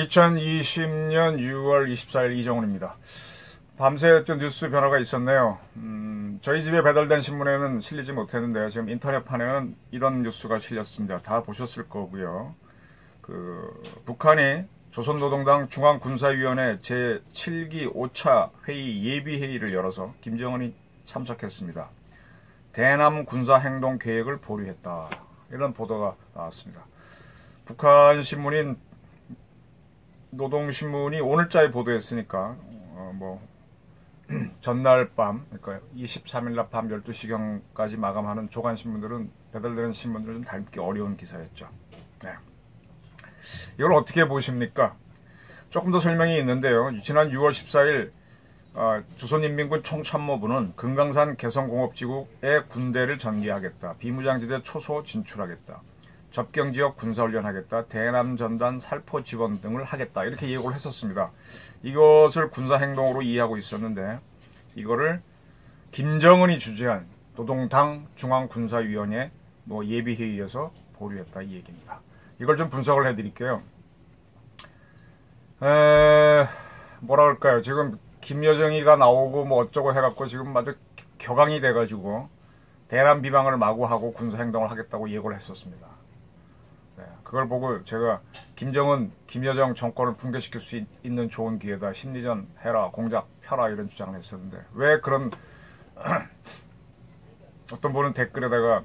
2020년 6월 24일 이정훈입니다. 밤새 또 뉴스 변화가 있었네요. 저희 집에 배달된 신문에는 실리지 못했는데요. 지금 인터넷판에는 이런 뉴스가 실렸습니다. 다 보셨을 거고요. 북한이 조선노동당 중앙군사위원회 제7기 5차 회의 예비회의를 열어서 김정은이 참석했습니다. 대남 군사행동 계획을 보류했다. 이런 보도가 나왔습니다. 북한 신문인 노동신문이 오늘자에 보도했으니까 전날 밤, 그러니까 23일 날 밤 12시경까지 마감하는 조간신문들은, 배달되는 신문들은 좀 닮기 어려운 기사였죠. 네. 이걸 어떻게 보십니까? 조금 더 설명이 있는데요. 지난 6월 14일 조선인민군 총참모부는 금강산 개성공업지구에 군대를 전개하겠다. 비무장지대 초소 진출하겠다. 접경지역 군사훈련하겠다. 대남전단 살포 지원 등을 하겠다. 이렇게 예고를 했었습니다. 이것을 군사행동으로 이해하고 있었는데 이거를 김정은이 주재한 노동당 중앙군사위원회 예비회의에서 보류했다 이 얘기입니다. 이걸 좀 분석을 해드릴게요. 뭐라 그럴까요? 지금 김여정이가 나오고 어쩌고 해갖고 지금 아주 격앙이 돼가지고 대남 비방을 마구 하고 군사행동을 하겠다고 예고를 했었습니다. 네, 그걸 보고 제가 김정은, 김여정 정권을 붕괴시킬 수 있는 좋은 기회다. 심리전 해라, 공작 펴라 이런 주장을 했었는데 왜 그런 어떤 분은 댓글에다가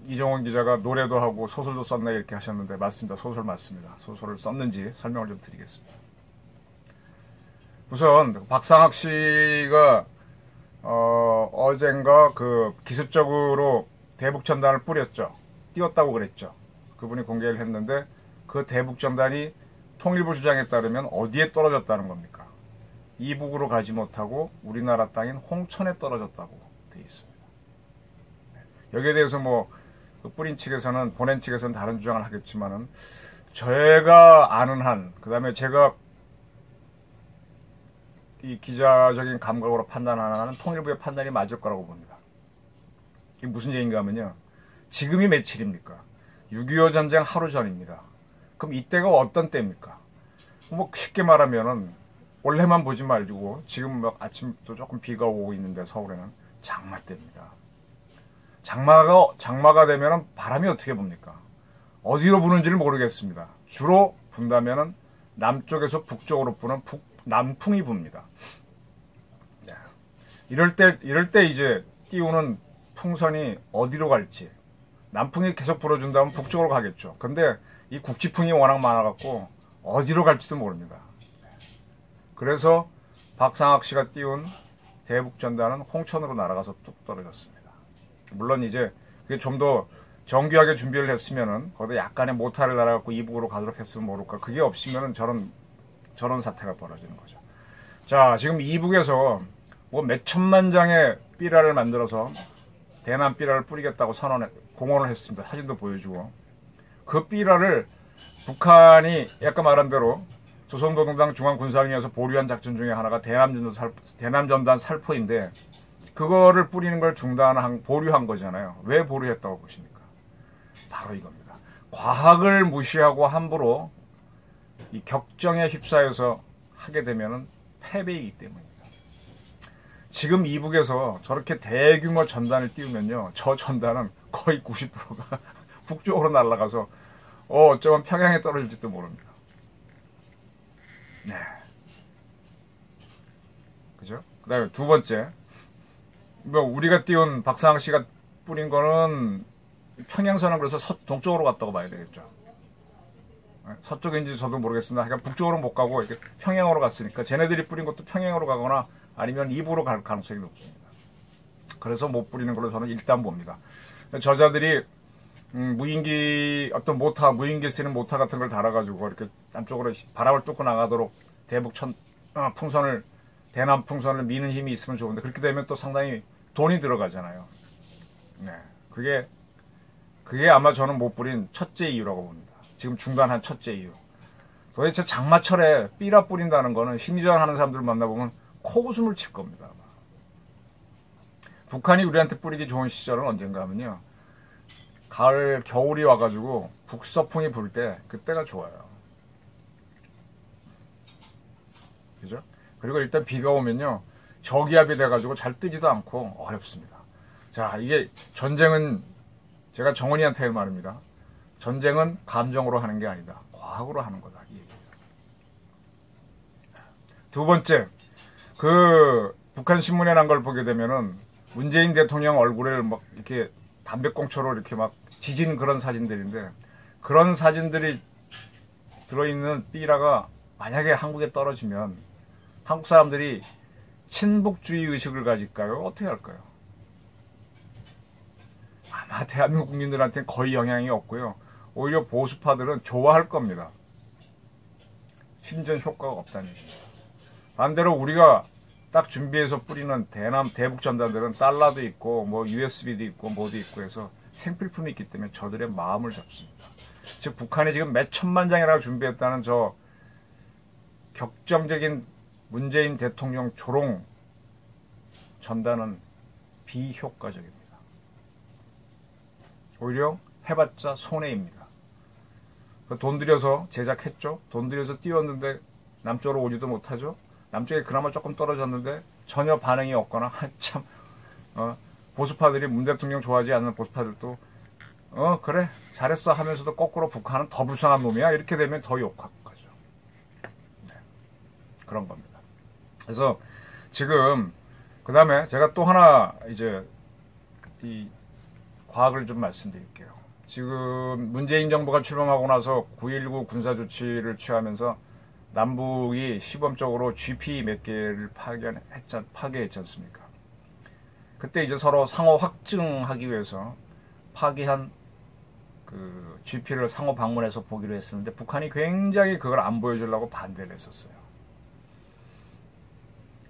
이정훈 기자가 노래도 하고 소설도 썼네 이렇게 하셨는데 맞습니다. 소설 맞습니다. 소설을 썼는지 설명을 좀 드리겠습니다. 우선 박상학 씨가 어젠가 기습적으로 대북전단을 뿌렸죠. 띄웠다고 그랬죠. 그분이 공개를 했는데 그 대북전단이 통일부 주장에 따르면 어디에 떨어졌다는 겁니까? 이북으로 가지 못하고 우리나라 땅인 홍천에 떨어졌다고 돼 있습니다. 여기에 대해서 뿌린 측에서는, 보낸 측에서는 다른 주장을 하겠지만은 제가 아는 한, 그 다음에 제가 이 기자적인 감각으로 판단하는 한은 통일부의 판단이 맞을 거라고 봅니다. 이게 무슨 얘기인가 하면요. 지금이 며칠입니까? 6.25 전쟁 하루 전입니다. 그럼 이때가 어떤 때입니까? 쉽게 말하면은 올해만 보지 말고 지금 아침부터 조금 비가 오고 있는데 서울에는 장마 때입니다. 장마가 되면은 바람이 어떻게 붑니까? 어디로 부는지를 모르겠습니다. 주로 분다면은 남쪽에서 북쪽으로 부는 남풍이 붑니다. 네. 이럴 때 이제 띄우는 풍선이 어디로 갈지, 남풍이 계속 불어준다면 북쪽으로 가겠죠. 근데 이 국지풍이 워낙 많아갖고 어디로 갈지도 모릅니다. 그래서 박상학 씨가 띄운 대북전단은 홍천으로 날아가서 뚝 떨어졌습니다. 물론 이제 그게 좀 더 정교하게 준비를 했으면은 거기다 약간의 모타를 날아갖고 이북으로 가도록 했으면 모를까. 그게 없으면은 저런 사태가 벌어지는 거죠. 자, 지금 이북에서 몇 천만 장의 삐라를 만들어서 대남 삐라를 뿌리겠다고 공언을 했습니다. 사진도 보여주고. 그 삐라를 북한이 아까 말한 대로 조선노동당 중앙군사위원회에서 보류한 작전 중에 하나가 대남전단 살포인데 그거를 뿌리는 걸 보류한 거잖아요. 왜 보류했다고 보십니까? 바로 이겁니다. 과학을 무시하고 함부로 이 격정에 휩싸여서 하게 되면은 패배이기 때문입니다. 지금 이북에서 저렇게 대규모 전단을 띄우면요, 저 전단은 거의 90%가 북쪽으로 날아가서 어쩌면 평양에 떨어질지도 모릅니다. 네. 그죠? 그 다음에 두 번째, 우리가 띄운 박상학 씨가 뿌린 거는 평양선은 그래서 동쪽으로 갔다고 봐야 되겠죠. 서쪽인지 저도 모르겠습니다. 그러니까 북쪽으로 못 가고 이렇게 평양으로 갔으니까 쟤네들이 뿌린 것도 평양으로 가거나 아니면 이북으로 갈 가능성이 높습니다. 그래서 못 뿌리는 걸로 저는 일단 봅니다. 저자들이 무인기 쓰는 모타 같은 걸 달아가지고 이렇게 남쪽으로 바람을 뚫고 나가도록 대남 풍선을 미는 힘이 있으면 좋은데 그렇게 되면 또 상당히 돈이 들어가잖아요. 네, 그게 아마 저는 못 뿌린 첫째 이유라고 봅니다. 지금 중단한 첫째 이유. 도대체 장마철에 삐라 뿌린다는 거는 심리전 하는 사람들 만나보면 코웃음을 칠 겁니다. 아마. 북한이 우리한테 뿌리기 좋은 시절은 언젠가 하면요. 겨울이 와가지고 북서풍이 불 때 그때가 좋아요. 그죠? 그리고 일단 비가 오면요, 저기압이 돼가지고 잘 뜨지도 않고 어렵습니다. 자, 이게 전쟁은, 제가 정원이한테 할 말입니다. 전쟁은 감정으로 하는 게 아니다. 과학으로 하는 거다. 이 얘기입니다. 두 번째, 북한 신문에 난 걸 보게 되면은 문재인 대통령 얼굴을 막 이렇게 담배꽁초로 이렇게 막 지진 그런 사진들인데, 그런 사진들이 들어있는 삐라가 만약에 한국에 떨어지면 한국 사람들이 친북주의 의식을 가질까요? 어떻게 할까요? 아마 대한민국 국민들한테는 거의 영향이 없고요. 오히려 보수파들은 좋아할 겁니다. 심전 효과가 없다는 얘기입니다. 반대로 우리가 딱 준비해서 뿌리는 대북 전단들은 달러도 있고 뭐 USB도 있고 뭐도 있고 해서 생필품이 있기 때문에 저들의 마음을 잡습니다. 즉 북한이 지금 몇 천만 장이라고 준비했다는 저 격정적인 문재인 대통령 조롱 전단은 비효과적입니다. 오히려 해봤자 손해입니다. 돈 들여서 제작했죠. 돈 들여서 띄웠는데 남쪽으로 오지도 못하죠. 남쪽에 그나마 조금 떨어졌는데 전혀 반응이 없거나 한참 보수파들이 문 대통령 좋아하지 않는 보수파들도 그래 잘했어 하면서도 거꾸로 북한은 더 불쌍한 놈이야 이렇게 되면 더 욕하고 가죠. 네, 그런 겁니다. 그래서 지금 그 다음에 제가 또 하나 이제 이 과학을 좀 말씀드릴게요. 지금 문재인 정부가 출범하고 나서 9.19 군사조치를 취하면서 남북이 시범적으로 GP 몇 개를 파괴했지 않습니까? 그때 이제 서로 상호 확증하기 위해서 파기한 그 GP를 상호 방문해서 보기로 했었는데 북한이 굉장히 그걸 안 보여주려고 반대를 했었어요.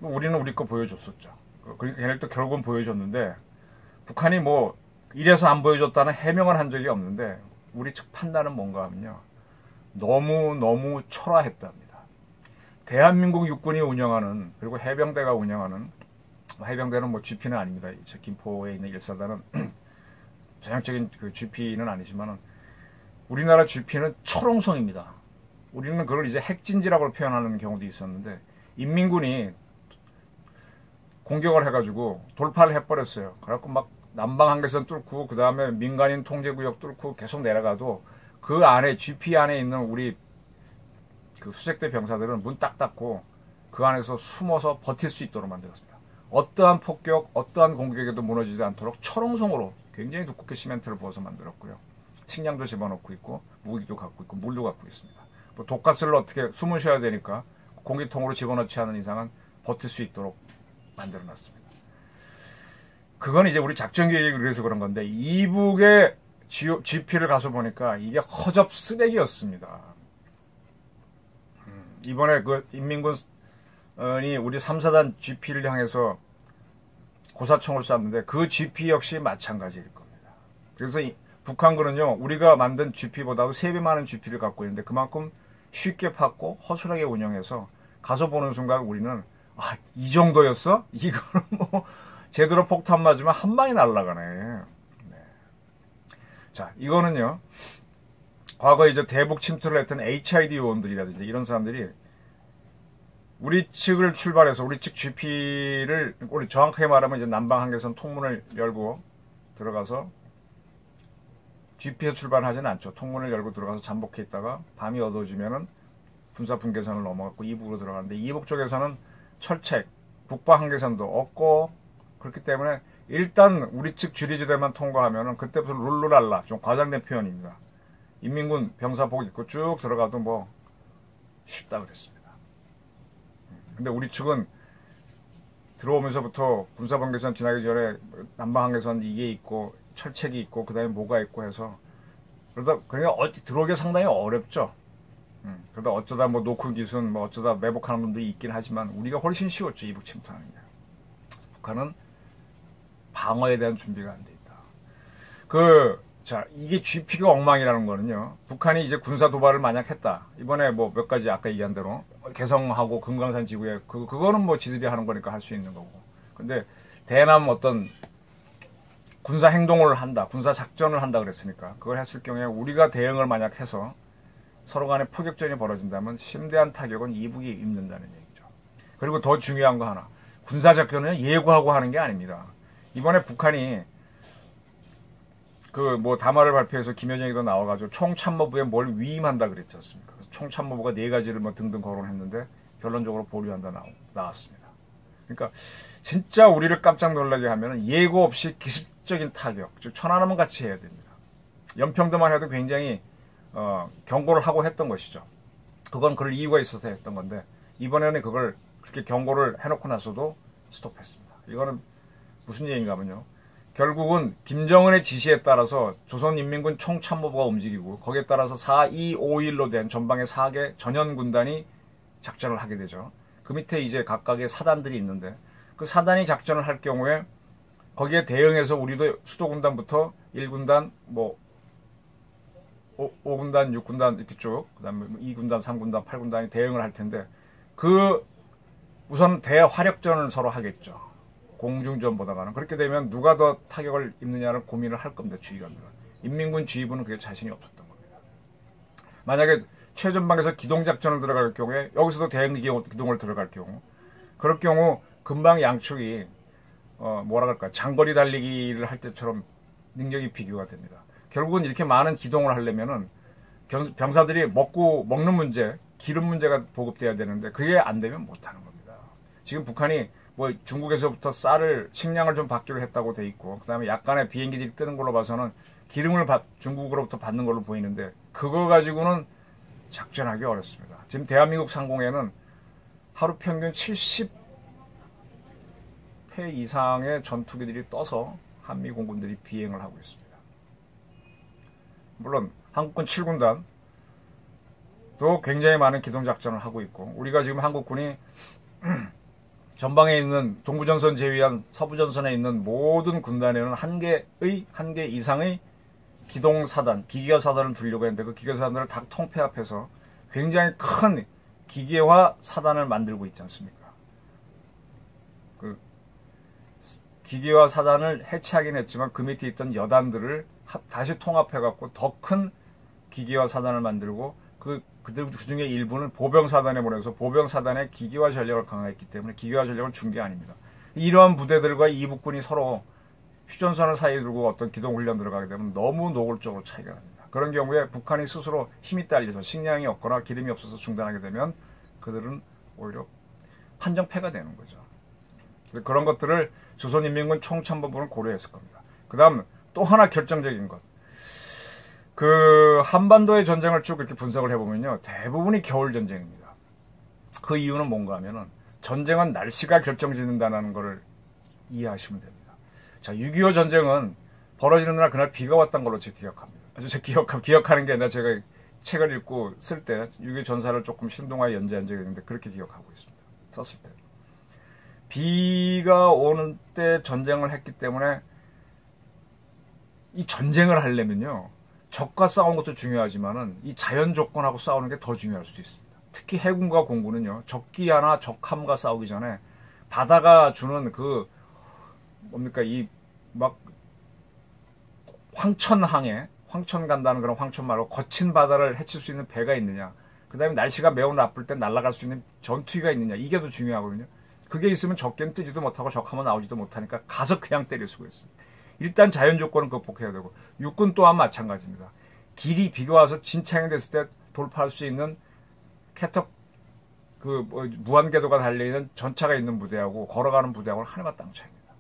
우리는 우리 거 보여줬었죠. 그러니까 걔네도 결국은 보여줬는데 북한이 뭐 이래서 안 보여줬다는 해명을 한 적이 없는데 우리 측 판단은 뭔가 하면요. 너무 초라했답니다. 대한민국 육군이 운영하는 그리고 해병대가 운영하는 해병대는 뭐 GP는 아닙니다. 김포에 있는 1사단은 전형적인 그 GP는 아니지만은 우리나라 GP는 초롱성입니다. 우리는 그걸 이제 핵진지라고 표현하는 경우도 있었는데 인민군이 공격을 해가지고 돌파를 해버렸어요. 그래갖고 막 남방 한계선 뚫고 그 다음에 민간인 통제구역 뚫고 계속 내려가도 그 안에 GP 안에 있는 우리 그 수색대 병사들은 문 딱 닫고 그 안에서 숨어서 버틸 수 있도록 만들었습니다. 어떠한 폭격, 어떠한 공격에도 무너지지 않도록 초롱성으로 굉장히 두껍게 시멘트를 부어서 만들었고요. 식량도 집어넣고 있고 무기도 갖고 있고 물도 갖고 있습니다. 뭐 독가스를 어떻게 숨을 쉬어야 되니까 공기통으로 집어넣지 않은 이상은 버틸 수 있도록 만들어놨습니다. 그건 이제 우리 작전 계획이 그래서 그런 건데 이북의 GP를 가서 보니까 이게 허접 쓰레기였습니다. 이번에 그 인민군이 우리 3사단 GP를 향해서 고사총을 쐈는데 그 GP 역시 마찬가지일 겁니다. 그래서 북한군은요 우리가 만든 GP보다도 3배 많은 GP를 갖고 있는데 그만큼 쉽게 팠고 허술하게 운영해서 가서 보는 순간 우리는 이 정도였어? 이거는 뭐 제대로 폭탄 맞으면 한 방에 날아가네. 네. 자, 이거는요. 과거에 이제 대북 침투를 했던 HID 요원들이라든지 이런 사람들이 우리 측을 출발해서 우리 측 GP를 우리 정확하게 말하면 이제 남방 한계선 통문을 열고 들어가서 GP에 출발하지는 않죠. 통문을 열고 들어가서 잠복해 있다가 밤이 어두워지면은 군사 분계선을 넘어갔고 이북으로 들어가는데 이북 쪽에서는 철책, 북방 한계선도 없고 그렇기 때문에 일단 우리 측 지리지대만 통과하면은 그때부터 룰루랄라 좀 과장된 표현입니다. 인민군 병사복 입고 쭉 들어가도 뭐 쉽다 그랬습니다. 근데 우리 측은 들어오면서부터 군사분계선 지나기 전에 남방한계선 이게 있고 철책이 있고 그 다음에 뭐가 있고 해서 그러다 그러니까 들어오기 상당히 어렵죠. 그러다 어쩌다 뭐 노크 기순 뭐 어쩌다 매복하는 분들이 있긴 하지만 우리가 훨씬 쉬웠죠. 이북 침투하는 게. 북한은 방어에 대한 준비가 안 돼 있다. 자, 이게 GP가 엉망이라는 거는요. 북한이 이제 군사 도발을 만약 했다. 이번에 뭐 몇 가지 아까 얘기한 대로 개성하고 금강산 지구에 그거는 뭐 지들이 하는 거니까 할 수 있는 거고. 근데 대남 어떤 군사 행동을 한다. 군사 작전을 한다 그랬으니까 그걸 했을 경우에 우리가 대응을 만약 해서 서로 간에 포격전이 벌어진다면 심대한 타격은 이북이 입는다는 얘기죠. 그리고 더 중요한 거 하나. 군사작전은 예고하고 하는 게 아닙니다. 이번에 북한이 그 뭐 담화를 발표해서 김여정이도 나와가지고 총참모부에 뭘 위임한다 그랬지 않습니까? 총참모부가 4가지를 뭐 등등 거론했는데 결론적으로 보류한다 나왔습니다. 그러니까 진짜 우리를 깜짝 놀라게 하면 예고 없이 기습적인 타격, 즉 천안함은 같이 해야 됩니다. 연평도만 해도 굉장히 경고를 하고 했던 것이죠. 그건 그럴 이유가 있어서 했던 건데 이번에는 그걸 그렇게 경고를 해놓고 나서도 스톱했습니다. 이거는 무슨 얘기인가 하면요. 결국은 김정은의 지시에 따라서 조선인민군 총참모부가 움직이고 거기에 따라서 4.2.5.1로 된 전방의 4개 전현군단이 작전을 하게 되죠. 그 밑에 이제 각각의 사단들이 있는데 그 사단이 작전을 할 경우에 거기에 대응해서 우리도 수도군단부터 1군단, 뭐 5군단, 6군단 이렇게 쭉 그다음에 2군단, 3군단, 8군단이 대응을 할 텐데 그 우선 대화력전을 서로 하겠죠. 공중전보다가는. 그렇게 되면 누가 더 타격을 입느냐를 고민을 할 겁니다. 지휘관들은. 인민군 지휘부는 그게 자신이 없었던 겁니다. 만약에 최전방에서 기동작전을 들어갈 경우에 여기서도 대응 기동을 들어갈 경우 그럴 경우 금방 양측이 뭐라 그럴까 장거리 달리기를 할 때처럼 능력이 비교가 됩니다. 결국은 이렇게 많은 기동을 하려면은 병사들이 먹는 문제, 기름 문제가 보급돼야 되는데 그게 안 되면 못하는 겁니다. 지금 북한이 뭐 중국에서부터 식량을 좀 받기로 했다고 돼 있고 그다음에 약간의 비행기들이 뜨는 걸로 봐서는 기름을 중국으로부터 받는 걸로 보이는데 그거 가지고는 작전하기 어렵습니다. 지금 대한민국 상공에는 하루 평균 70회 이상의 전투기들이 떠서 한미 공군들이 비행을 하고 있습니다. 물론 한국군 7군단도 굉장히 많은 기동작전을 하고 있고 우리가 지금 한국군이 전방에 있는 동부전선 제외한 서부전선에 있는 모든 군단에는 한 개 이상의 기동사단, 기계화사단을 두려고 했는데 그 기계화사단을 다 통폐합해서 굉장히 큰 기계화 사단을 만들고 있지 않습니까? 그 기계화 사단을 해체하긴 했지만 그 밑에 있던 여단들을 다시 통합해갖고 더 큰 기계화 사단을 만들고 그 중에 일부는 보병사단에 보내서 보병사단의 기계화 전력을 강화했기 때문에 기계화 전력을 준 게 아닙니다. 이러한 부대들과 이북군이 서로 휴전선을 사이에 두고 어떤 기동훈련 들어가게 되면 너무 노골적으로 차이가 납니다. 그런 경우에 북한이 스스로 힘이 딸려서 식량이 없거나 기름이 없어서 중단하게 되면 그들은 오히려 판정패가 되는 거죠. 그런 것들을 조선인민군 총참모부는 고려했을 겁니다. 그 다음 또 하나 결정적인 것. 그 한반도의 전쟁을 쭉 이렇게 분석을 해보면요. 대부분이 겨울 전쟁입니다. 그 이유는 뭔가 하면은 전쟁은 날씨가 결정짓는다는 것을 이해하시면 됩니다. 자, 6.25 전쟁은 벌어지는 날 그날 비가 왔던 걸로 제가 기억합니다. 제가 기억하는 게 아니라 제가 책을 읽고 쓸 때 6.25 전사를 조금 신동하게 연재한 적이 있는데 그렇게 기억하고 있습니다. 썼을 때. 비가 오는 때 전쟁을 했기 때문에 이 전쟁을 하려면요. 적과 싸우는 것도 중요하지만은 이 자연 조건하고 싸우는 게 더 중요할 수 있습니다. 특히 해군과 공군은요. 적기하나 적함과 싸우기 전에 바다가 주는 그 뭡니까 이 막 황천 간다는 그런 황천 말로 거친 바다를 헤칠 수 있는 배가 있느냐. 그 다음에 날씨가 매우 나쁠 때 날아갈 수 있는 전투기가 있느냐. 이게 더 중요하거든요. 그게 있으면 적게는 뜨지도 못하고 적하면 나오지도 못하니까 가서 그냥 때릴 수가 있습니다. 일단 자연 조건은 극복해야 되고 육군 또한 마찬가지입니다. 길이 비가 와서 진창이 됐을 때 돌파할 수 있는 무한궤도가 달려있는 전차가 있는 부대하고 걸어가는 부대하고는 하늘과 땅 차이입니다.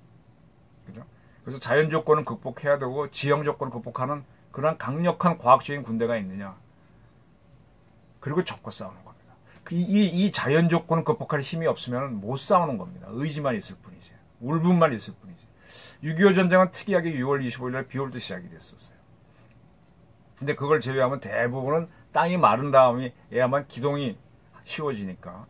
그죠? 그래서 자연 조건은 극복해야 되고 지형 조건을 극복하는 그런 강력한 과학적인 군대가 있느냐. 그리고 적과 싸우는 겁니다. 이 자연 조건을 극복할 힘이 없으면 못 싸우는 겁니다. 의지만 있을 뿐이지. 울분만 있을 뿐이지. 6.25 전쟁은 특이하게 6월 25일날 비 올 때 시작이 됐었어요. 근데 그걸 제외하면 대부분은 땅이 마른 다음에야만 기동이 쉬워지니까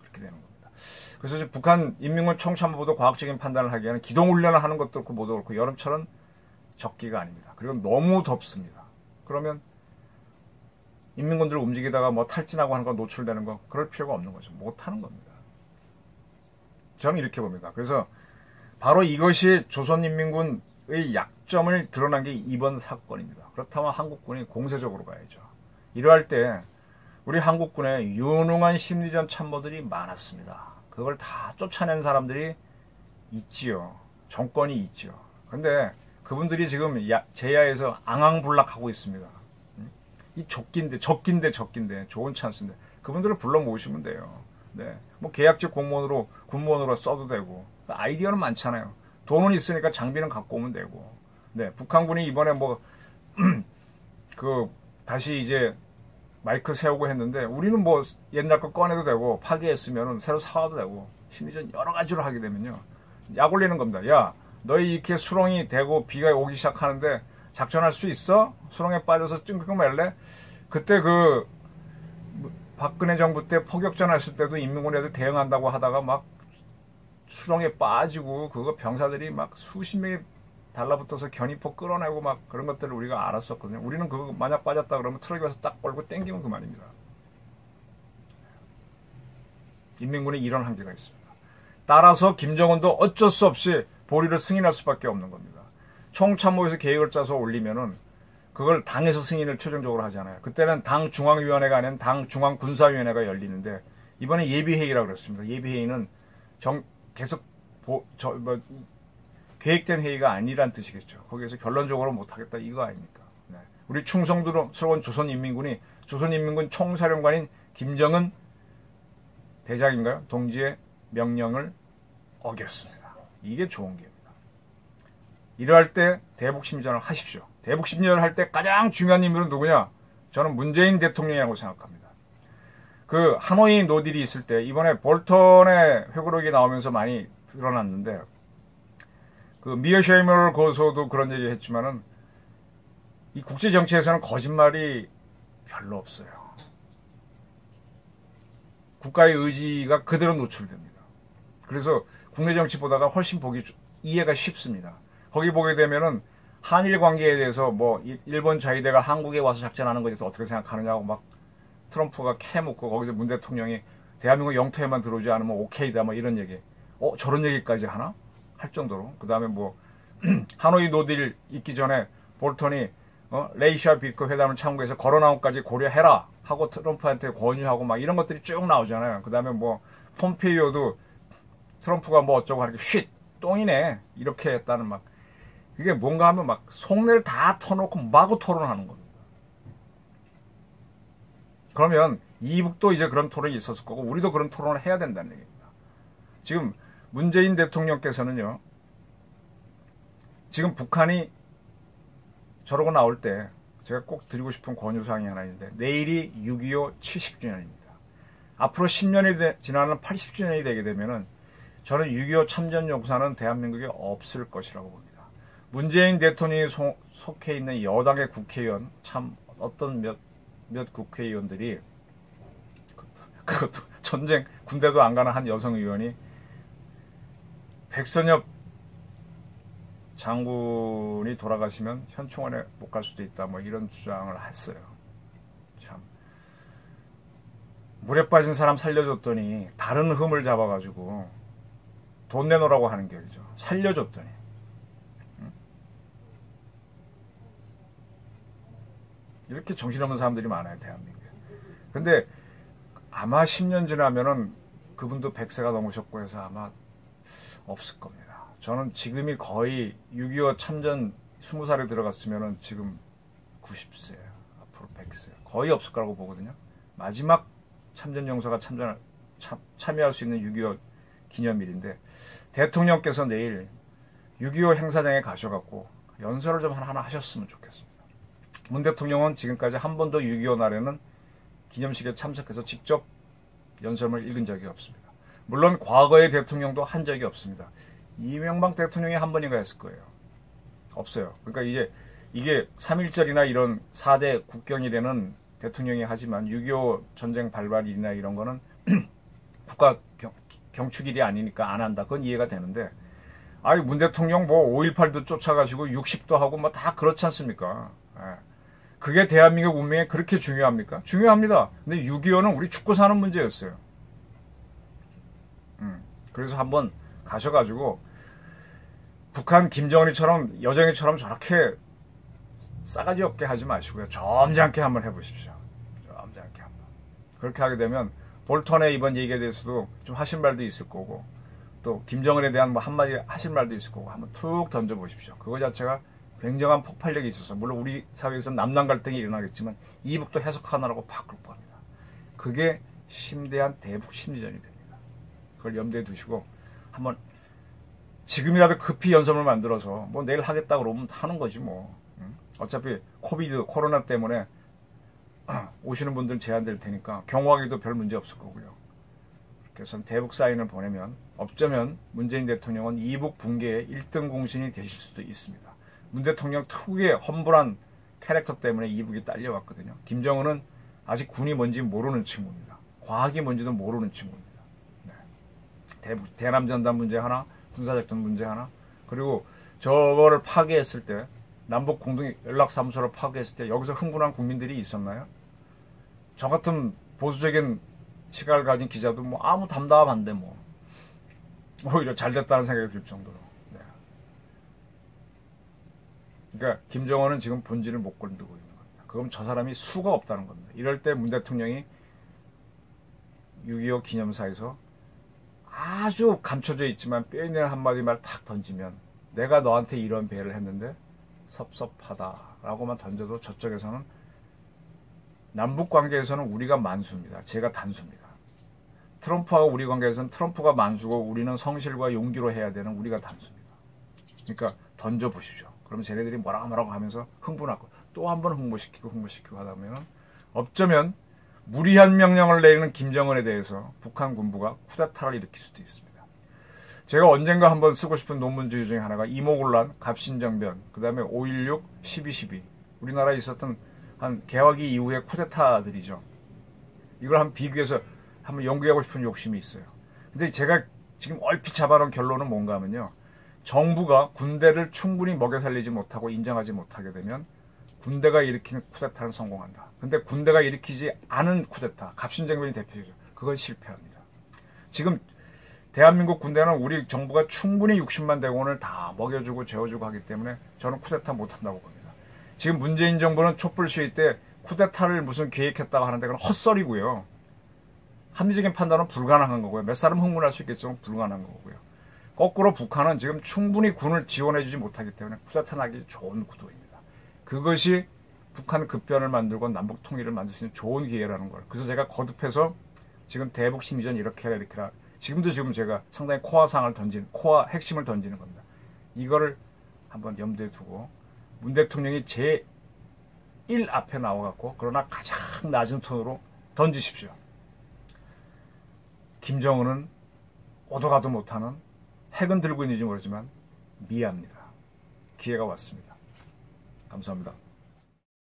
그렇게 되는 겁니다. 그래서 이제 북한 인민군 총참모부도 과학적인 판단을 하기에는 기동훈련을 하는 것도 그렇고 뭐도 그렇고 여름철은 적기가 아닙니다. 그리고 너무 덥습니다. 그러면 인민군들 움직이다가 뭐 탈진하고 하는 거 노출되는 거 그럴 필요가 없는 거죠. 못하는 겁니다. 저는 이렇게 봅니다. 그래서 바로 이것이 조선인민군의 약점을 드러난 게 이번 사건입니다. 그렇다면 한국군이 공세적으로 가야죠. 이러할 때 우리 한국군에 유능한 심리전 참모들이 많았습니다. 그걸 다 쫓아낸 사람들이 있지요. 정권이 있죠. 근데 그분들이 지금 제야에서 앙앙불락하고 있습니다. 이 적긴데 좋은 찬스인데 그분들을 불러 모으시면 돼요. 네, 뭐 계약직 군무원으로 써도 되고 아이디어는 많잖아요. 돈은 있으니까 장비는 갖고 오면 되고. 네, 북한군이 이번에 뭐 다시 이제 마이크 세우고 했는데 우리는 뭐 옛날 거 꺼내도 되고 파기했으면 새로 사와도 되고 심리전 여러 가지로 하게 되면요 약 올리는 겁니다. 야, 너희 이렇게 수렁이 되고 비가 오기 시작하는데 작전할 수 있어? 수렁에 빠져서 찡긋 맬래? 그때 박근혜 정부 때 포격전 했을 때도 인민군 애들 대응한다고 하다가 막 수렁에 빠지고 그거 병사들이 막 수십 명이 달라붙어서 견이포 끌어내고 막 그런 것들을 우리가 알았었거든요. 우리는 그거 만약 빠졌다 그러면 트럭에 가서 딱 걸고 땡기면 그만입니다. 인민군에 이런 한계가 있습니다. 따라서 김정은도 어쩔 수 없이 보리를 승인할 수밖에 없는 겁니다. 총참모에서 계획을 짜서 올리면은 그걸 당에서 승인을 최종적으로 하잖아요. 그때는 당 중앙위원회가 아닌 당 중앙군사위원회가 열리는데 이번에 예비회의라고 그랬습니다. 예비회의는 계속 계획된 회의가 아니란 뜻이겠죠. 거기에서 결론적으로 못하겠다 이거 아닙니까? 네. 우리 충성스러운 조선인민군 총사령관인 김정은 대장인가요? 동지의 명령을 어겼습니다. 이게 좋은 게입니다. 이러할 때 대북심전을 하십시오. 대북심전을 할 때 가장 중요한 인물은 누구냐? 저는 문재인 대통령이라고 생각합니다. 그 하노이 노딜이 있을 때 이번에 볼턴의 회고록이 나오면서 많이 드러났는데 그 미어쉐이머 고소도 그런 얘기 했지만은 이 국제 정치에서는 거짓말이 별로 없어요. 국가의 의지가 그대로 노출됩니다. 그래서 국내 정치 보다가 훨씬 이해가 쉽습니다. 거기 보게 되면은 한일 관계에 대해서 뭐 일본 자위대가 한국에 와서 작전하는 것에 대해서 어떻게 생각하느냐고 막 트럼프가 캐묻고 거기서 문 대통령이 대한민국 영토에만 들어오지 않으면 오케이다 뭐 이런 얘기. 저런 얘기까지 하나? 할 정도로. 그 다음에 뭐 하노이 노딜 있기 전에 볼턴이 레이샤 비크 회담을 참고해서 거론아웃까지 고려해라 하고 트럼프한테 권유하고 막 이런 것들이 쭉 나오잖아요. 그 다음에 뭐 폼페이오도 트럼프가 뭐 어쩌고 하니까 쉿 똥이네 이렇게 했다는 막 이게 뭔가 하면 막 속내를 다 터놓고 마구 토론하는 겁니다. 그러면 이북도 이제 그런 토론이 있었을 거고 우리도 그런 토론을 해야 된다는 얘기입니다. 지금 문재인 대통령께서는요. 지금 북한이 저러고 나올 때 제가 꼭 드리고 싶은 권유사항이 하나 있는데 내일이 6.25 70주년입니다. 앞으로 10년이 지나는 80주년이 되게 되면은 저는 6.25 참전 용사는 대한민국에 없을 것이라고 봅니다. 문재인 대통령이 속해 있는 여당의 국회의원 참 어떤 몇 국회의원들이 그것도 전쟁 군대도 안 가는 한 여성 의원이 백선엽 장군이 돌아가시면 현충원에 못 갈 수도 있다 뭐 이런 주장을 했어요. 참 물에 빠진 사람 살려줬더니 다른 흠을 잡아가지고 돈 내놓으라고 하는 격이죠. 살려줬더니 이렇게 정신없는 사람들이 많아요 대한민국에. 근데 아마 10년 지나면은 그분도 100세가 넘으셨고 해서 아마 없을 겁니다. 저는 지금이 거의 6.25 참전 20살에 들어갔으면은 지금 90세, 앞으로 100세 거의 없을 거라고 보거든요. 마지막 참전 용사가 참여할 수 있는 6.25 기념일인데 대통령께서 내일 6.25 행사장에 가셔갖고 연설을 좀 하나 하셨으면 좋겠습니다. 문 대통령은 지금까지 한 번도 6.25 날에는 기념식에 참석해서 직접 연설을 읽은 적이 없습니다. 물론 과거의 대통령도 한 적이 없습니다. 이명박 대통령이 한 번인가 했을 거예요. 없어요. 그러니까 이게 3.1절이나 이런 4대 국경일에는 대통령이 하지만 6.25 전쟁 발발일이나 이런 거는 국가 경축일이 아니니까 안 한다. 그건 이해가 되는데 문 대통령 뭐 5.18도 쫓아가시고 60도 하고 뭐 다 그렇지 않습니까? 그게 대한민국 운명에 그렇게 중요합니까? 중요합니다. 근데 6.25는 우리 죽고 사는 문제였어요. 그래서 한번 가셔가지고 북한 김정은이처럼 여정이처럼 저렇게 싸가지 없게 하지 마시고요. 점잖게 한번 해보십시오. 점잖게 한번. 그렇게 하게 되면 볼턴의 이번 얘기에 대해서도 좀 하실 말도 있을 거고 또 김정은에 대한 뭐 한마디 하실 말도 있을 거고 한번 툭 던져보십시오. 그거 자체가 굉장한 폭발력이 있어서 물론 우리 사회에서 남남 갈등이 일어나겠지만 이북도 해석 하나라고 바꿀 겁니다. 그게 심대한 대북 심리전이 됩니다. 그걸 염두에 두시고 한번 지금이라도 급히 연설을 만들어서 뭐 내일 하겠다 그러면 하는 거지 뭐. 어차피 코로나 때문에 오시는 분들 제한될 테니까 경호하기도 별 문제 없을 거고요. 그래서 대북 사인을 보내면 어쩌면 문재인 대통령은 이북 붕괴의 1등 공신이 되실 수도 있습니다. 문 대통령 특유의 험불한 캐릭터 때문에 이북이 딸려왔거든요. 김정은은 아직 군이 뭔지 모르는 친구입니다. 과학이 뭔지도 모르는 친구입니다. 네. 대남전단 문제 하나, 군사작전 문제 하나, 그리고 저거를 파괴했을 때 남북 공동 연락사무소를 파괴했을 때 여기서 흥분한 국민들이 있었나요? 저 같은 보수적인 시각을 가진 기자도 뭐 아무 담담 안 돼 뭐 오히려 잘 됐다는 생각이 들 정도로. 네. 그러니까 김정은은 지금 본질을 못 건드고 있는 겁니다. 그럼 저 사람이 수가 없다는 겁니다. 이럴 때 문 대통령이 6.25 기념사에서 아주 감춰져 있지만 뼈 있는 한마디 말 탁 던지면 내가 너한테 이런 배를 했는데 섭섭하다라고만 던져도 저쪽에서는 남북 관계에서는 우리가 만수입니다. 제가 단수입니다. 트럼프하고 우리 관계에서는 트럼프가 만수고 우리는 성실과 용기로 해야 되는 우리가 단수입니다. 그러니까 던져보십시오. 그러면 쟤네들이 뭐라고 하면서 흥분하고 또 한 번 흥분시키고 하다 보면 어쩌면 무리한 명령을 내리는 김정은에 대해서 북한 군부가 쿠데타를 일으킬 수도 있습니다. 제가 언젠가 한번 쓰고 싶은 논문 중에 하나가 이모군란, 갑신정변, 그 다음에 5.16, 12.12 우리나라에 있었던 한 개화기 이후의 쿠데타들이죠. 이걸 한번 비교해서 한번 연구하고 싶은 욕심이 있어요. 근데 제가 지금 얼핏 잡아놓은 결론은 뭔가 하면요. 정부가 군대를 충분히 먹여 살리지 못하고 인정하지 못하게 되면 군대가 일으키는 쿠데타는 성공한다. 근데 군대가 일으키지 않은 쿠데타, 갑신정변이 대표죠. 그건 실패합니다. 지금 대한민국 군대는 우리 정부가 충분히 60만 대군을 다 먹여주고 재워주고 하기 때문에 저는 쿠데타 못한다고 봅니다. 지금 문재인 정부는 촛불 시위 때 쿠데타를 무슨 계획했다고 하는데 그건 헛소리고요. 합리적인 판단은 불가능한 거고요. 몇 사람 흥분할 수 있겠지만 불가능한 거고요. 거꾸로 북한은 지금 충분히 군을 지원해주지 못하기 때문에 쿠데타 나기 좋은 구도입니다. 그것이 북한 급변을 만들고 남북 통일을 만들 수 있는 좋은 기회라는 걸. 그래서 제가 거듭해서 지금 대북 심리전 이렇게 해라 이렇게 해라. 지금 제가 상당히 코어 핵심을 던지는 겁니다. 이거를 한번 염두에 두고 문 대통령이 제1 앞에 나와갖고 그러나 가장 낮은 톤으로 던지십시오. 김정은은 오도 가도 못하는 핵은 들고 있는지 모르지만 미합니다. 기회가 왔습니다. 감사합니다.